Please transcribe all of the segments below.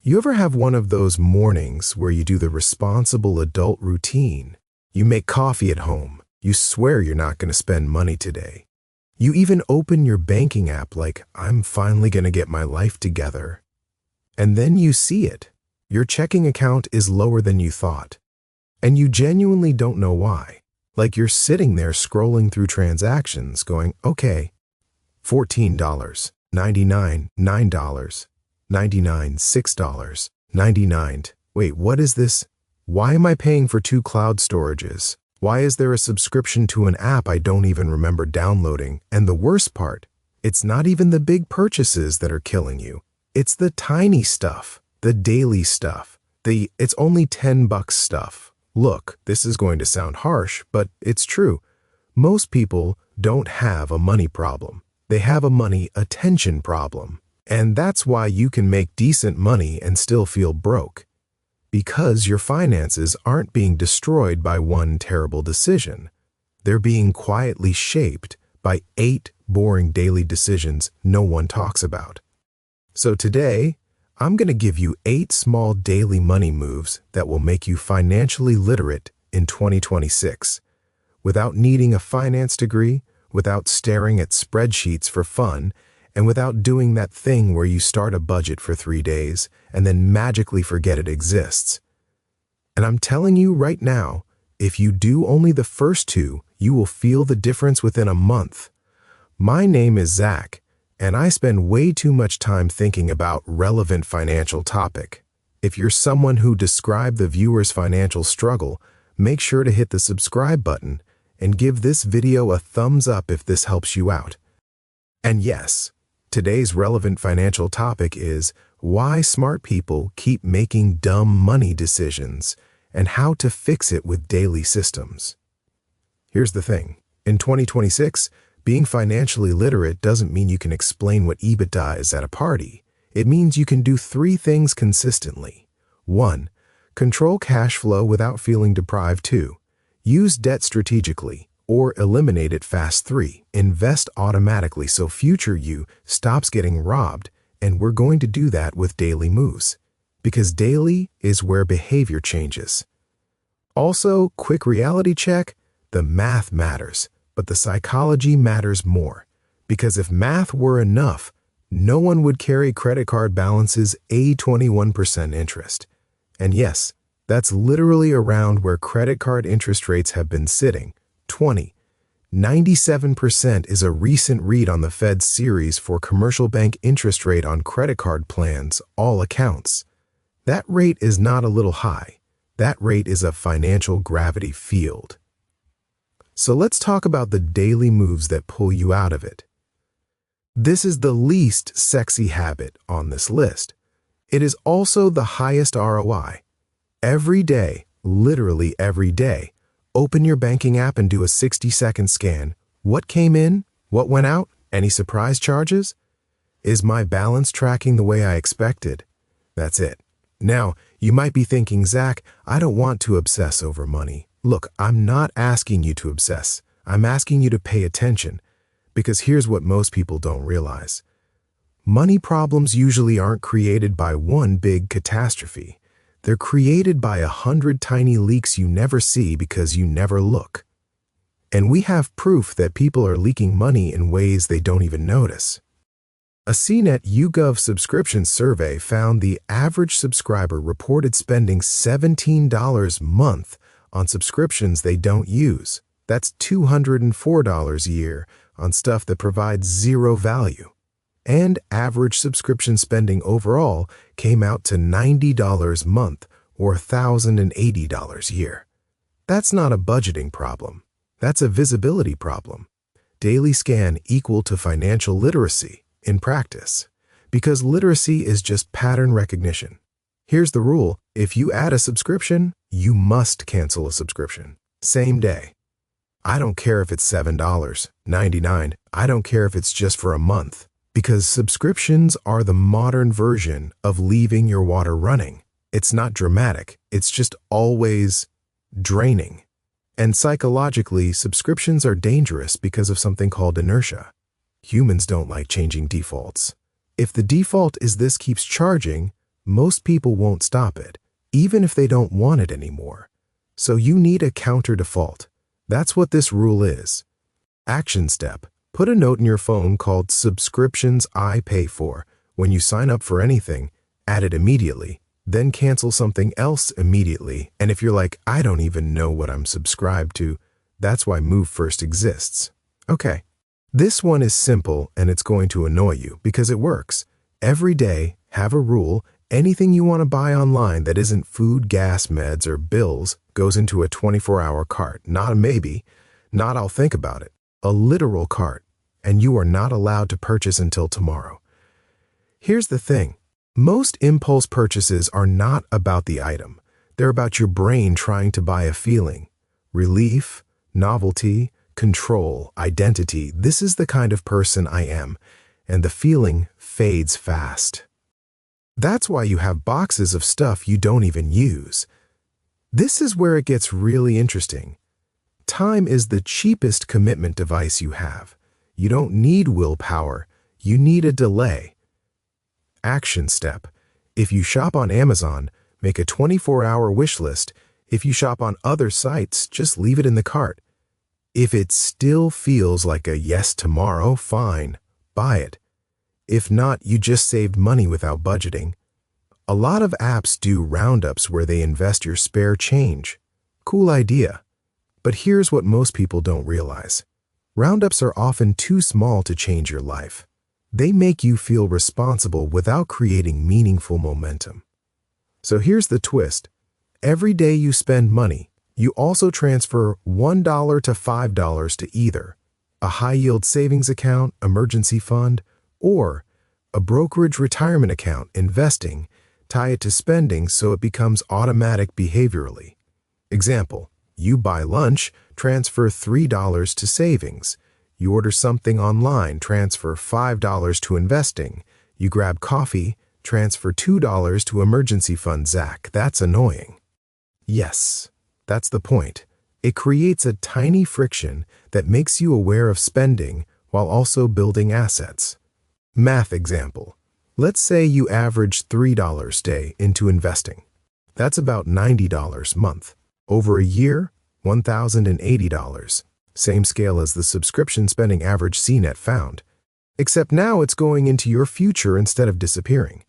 You ever have one of those mornings where you do the responsible adult routine? You make coffee at home. You swear you're not going to spend money today. You even open your banking app like, I'm finally going to get my life together. And then you see it. Your checking account is lower than you thought. And you genuinely don't know why. Like you're sitting there scrolling through transactions going, okay, $14, $99, $9, $99, $6, $99. Wait, what is this? Why am I paying for 2 cloud storages? Why is there a subscription to an app I don't even remember downloading? And the worst part, it's not even the big purchases that are killing you. It's the tiny stuff, the daily stuff, it's only $10 stuff. Look, this is going to sound harsh, but it's true. Most people don't have a money problem. They have a money attention problem. And that's why you can make decent money and still feel broke. Because your finances aren't being destroyed by one terrible decision. They're being quietly shaped by 8 boring daily decisions no one talks about. So today, I'm going to give you 8 small daily money moves that will make you financially literate in 2026. Without needing a finance degree, without staring at spreadsheets for fun, and without doing that thing where you start a budget for 3 days and then magically forget it exists. And I'm telling you right now, if you do only the first 2, you will feel the difference within a month. My name is Zach, and I spend way too much time thinking about relevant financial topic. If you're someone who described the viewer's financial struggle, make sure to hit the subscribe button and give this video a thumbs up if this helps you out. And yes, today's relevant financial topic is why smart people keep making dumb money decisions and how to fix it with daily systems. Here's the thing. In 2026, being financially literate doesn't mean you can explain what EBITDA is at a party. It means you can do 3 things consistently. 1. Control cash flow without feeling deprived. 2. Use debt strategically or eliminate it fast. 3. Invest automatically so future you stops getting robbed, and we're going to do that with daily moves. Because daily is where behavior changes. Also, quick reality check, the math matters. But the psychology matters more, because if math were enough, no one would carry credit card balances a 21% interest. And yes, that's literally around where credit card interest rates have been sitting, 97% is a recent read on the Fed's series for commercial bank interest rate on credit card plans, all accounts. That rate is not a little high. That rate is a financial gravity field. So let's talk about the daily moves that pull you out of it. This is the least sexy habit on this list. It is also the highest ROI. Every day, literally every day, open your banking app and do a 60-second scan. What came in? What went out? Any surprise charges? Is my balance tracking the way I expected? That's it. Now, you might be thinking, Zach, I don't want to obsess over money. Look, I'm not asking you to obsess. I'm asking you to pay attention, because here's what most people don't realize. Money problems usually aren't created by one big catastrophe. They're created by 100 tiny leaks you never see because you never look. And we have proof that people are leaking money in ways they don't even notice. A CNET YouGov subscription survey found the average subscriber reported spending $17 a month on subscriptions they don't use. That's $204 a year on stuff that provides zero value. And average subscription spending overall came out to $90 a month or $1,080 a year. That's not a budgeting problem. That's a visibility problem. Daily scan equal to financial literacy in practice, because literacy is just pattern recognition. Here's the rule. If you add a subscription, you must cancel a subscription. Same day. I don't care if it's $7.99. I don't care if it's just for a month. Because subscriptions are the modern version of leaving your water running. It's not dramatic. It's just always draining. And psychologically, subscriptions are dangerous because of something called inertia. Humans don't like changing defaults. If the default is this keeps charging, most people won't stop it, even if they don't want it anymore. So you need a counter default. That's what this rule is. Action step. Put a note in your phone called subscriptions I pay for. When you sign up for anything, add it immediately, then cancel something else immediately. And if you're like, I don't even know what I'm subscribed to, that's why Move First exists. Okay. This one is simple and it's going to annoy you because it works. Every day, have a rule. Anything you want to buy online that isn't food, gas, meds, or bills goes into a 24-hour cart. Not a maybe, not I'll think about it. A literal cart, and you are not allowed to purchase until tomorrow. Here's the thing. Most impulse purchases are not about the item. They're about your brain trying to buy a feeling. Relief, novelty, control, identity. This is the kind of person I am, and the feeling fades fast. That's why you have boxes of stuff you don't even use. This is where it gets really interesting. Time is the cheapest commitment device you have. You don't need willpower. You need a delay. Action step. If you shop on Amazon, make a 24-hour wish list. If you shop on other sites, just leave it in the cart. If it still feels like a yes tomorrow, fine, buy it. If not, you just saved money without budgeting. A lot of apps do roundups where they invest your spare change. Cool idea. But here's what most people don't realize. Roundups are often too small to change your life. They make you feel responsible without creating meaningful momentum. So here's the twist. Every day you spend money, you also transfer $1 to $5 to either a high-yield savings account, emergency fund, or a brokerage retirement account. Investing, tie it to spending so it becomes automatic behaviorally. Example, you buy lunch, transfer $3 to savings. You order something online, transfer $5 to investing. You grab coffee, transfer $2 to emergency fund. Zach, that's annoying. Yes, that's the point. It creates a tiny friction that makes you aware of spending while also building assets. Math example. Let's say you average $3 a day into investing. That's about $90 a month. Over a year, $1,080. Same scale as the subscription spending average CNET found. Except now it's going into your future instead of disappearing.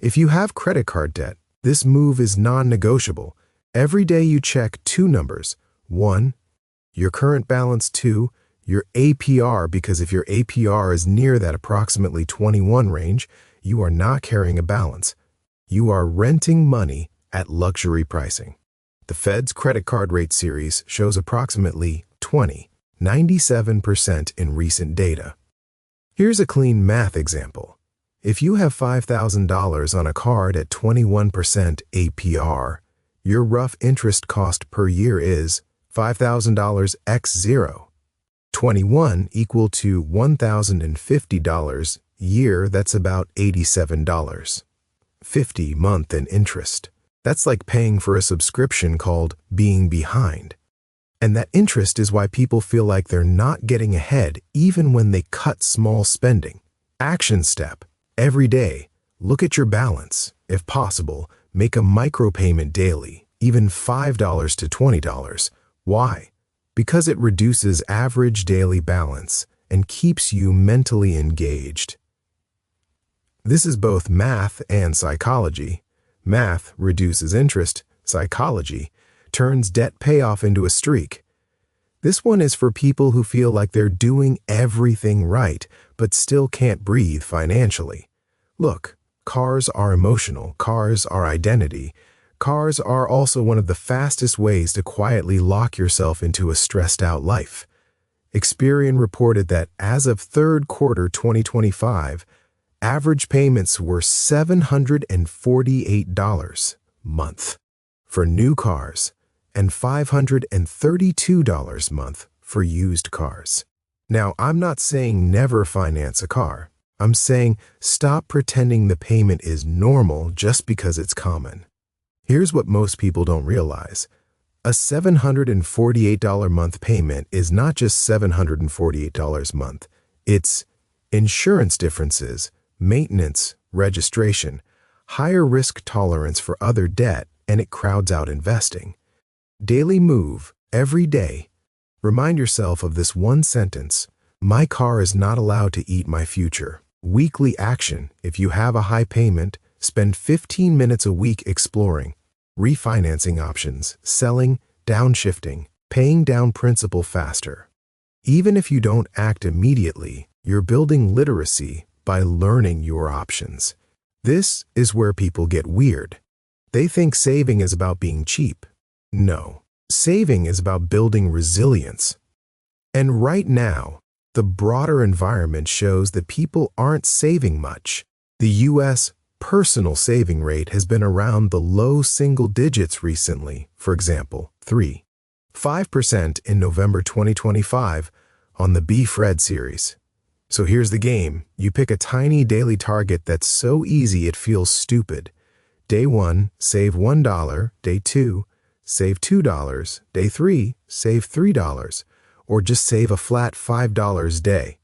If you have credit card debt, this move is non-negotiable. Every day you check two numbers. 1, your current balance. 2, your APR, because if your APR is near that approximately 21 range, you are not carrying a balance. You are renting money at luxury pricing. The Fed's credit card rate series shows approximately 97% in recent data. Here's a clean math example. If you have $5,000 on a card at 21% APR, your rough interest cost per year is $5,000 x 0. 21 equal to $1,050 year, that's about $87. 50 month in interest. That's like paying for a subscription called being behind. And that interest is why people feel like they're not getting ahead even when they cut small spending. Action step. Every day, look at your balance. If possible, make a micropayment daily, even $5 to $20. Why? Because it reduces average daily balance and keeps you mentally engaged. This is both math and psychology. Math reduces interest. Psychology turns debt payoff into a streak. This one is for people who feel like they're doing everything right, but still can't breathe financially. Look, cars are emotional. Cars are identity. Cars are also one of the fastest ways to quietly lock yourself into a stressed-out life. Experian reported that as of third quarter 2025, average payments were $748 a month for new cars and $532 a month for used cars. Now, I'm not saying never finance a car. I'm saying stop pretending the payment is normal just because it's common. Here's what most people don't realize. A $748 a month payment is not just $748 a month. It's insurance differences, maintenance, registration, higher risk tolerance for other debt, and it crowds out investing. Daily move, every day. Remind yourself of this one sentence: my car is not allowed to eat my future. Weekly action, if you have a high payment, spend 15 minutes a week exploring refinancing options, selling, downshifting, paying down principal faster. Even if you don't act immediately, you're building literacy by learning your options. This is where people get weird. They think saving is about being cheap. No, saving is about building resilience. And right now, the broader environment shows that people aren't saving much. The U.S. personal saving rate has been around the low single digits recently, for example, 3.5% in November 2025 on the Be Fred series. So here's the game. You pick a tiny daily target that's so easy it feels stupid. Day 1, save $1. Day 2, save $2. Day 3, save $3. Or just save a flat $5 a day.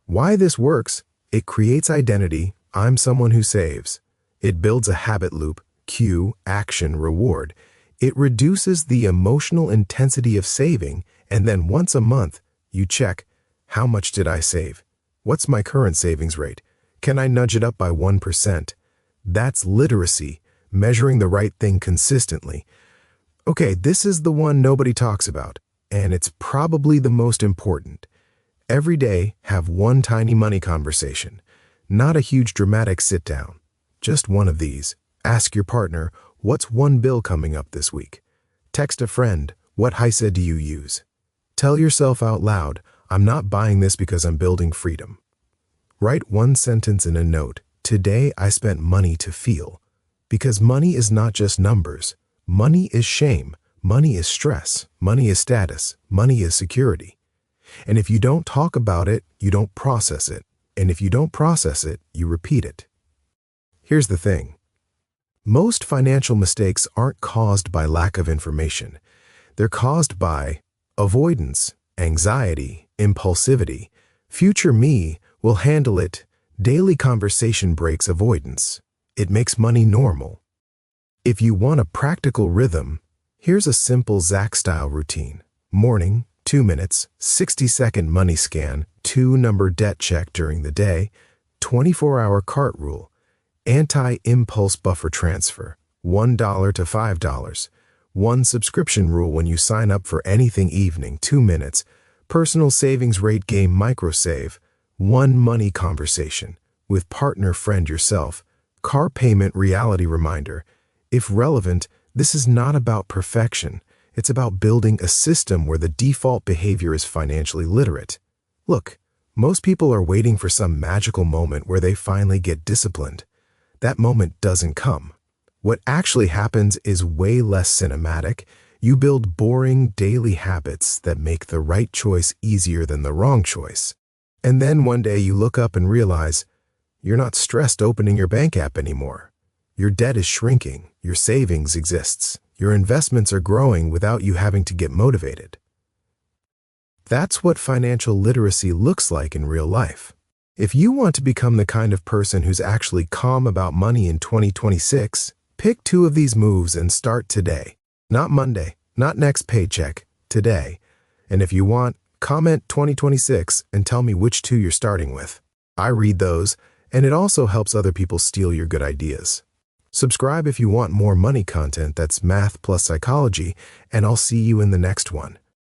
Why this works? It creates identity. I'm someone who saves. It builds a habit loop, cue, action, reward. It reduces the emotional intensity of saving, and then once a month, you check, how much did I save? What's my current savings rate? Can I nudge it up by 1%? That's literacy, measuring the right thing consistently. Okay, this is the one nobody talks about, and it's probably the most important. Every day, have one tiny money conversation. Not a huge dramatic sit-down. Just one of these. Ask your partner, what's one bill coming up this week? Text a friend, what HISA do you use? Tell yourself out loud, I'm not buying this because I'm building freedom. Write one sentence in a note, today I spent money to feel. Because money is not just numbers. Money is shame. Money is stress. Money is status. Money is security. And if you don't talk about it, you don't process it. And if you don't process it, you repeat it. Here's the thing. Most financial mistakes aren't caused by lack of information. They're caused by avoidance, anxiety, impulsivity. Future me will handle it. Daily conversation breaks avoidance. It makes money normal. If you want a practical rhythm, here's a simple Zach-style routine. Morning, 2 minutes, 60-second money scan, 2-number debt check during the day, 24-hour cart rule, anti-impulse buffer transfer, $1 to $5, 1 subscription rule when you sign up for anything evening, 2 minutes, personal savings rate game microsave, 1 money conversation with partner friend yourself, car payment reality reminder. If relevant, this is not about perfection. It's about building a system where the default behavior is financially literate. Look, most people are waiting for some magical moment where they finally get disciplined. That moment doesn't come. What actually happens is way less cinematic. You build boring daily habits that make the right choice easier than the wrong choice. And then one day you look up and realize you're not stressed opening your bank app anymore. Your debt is shrinking. Your savings exists. Your investments are growing without you having to get motivated. That's what financial literacy looks like in real life. If you want to become the kind of person who's actually calm about money in 2026, pick 2 of these moves and start today. Not Monday, not next paycheck, today. And if you want, comment 2026 and tell me which 2 you're starting with. I read those, and it also helps other people steal your good ideas. Subscribe if you want more money content that's math plus psychology, and I'll see you in the next one.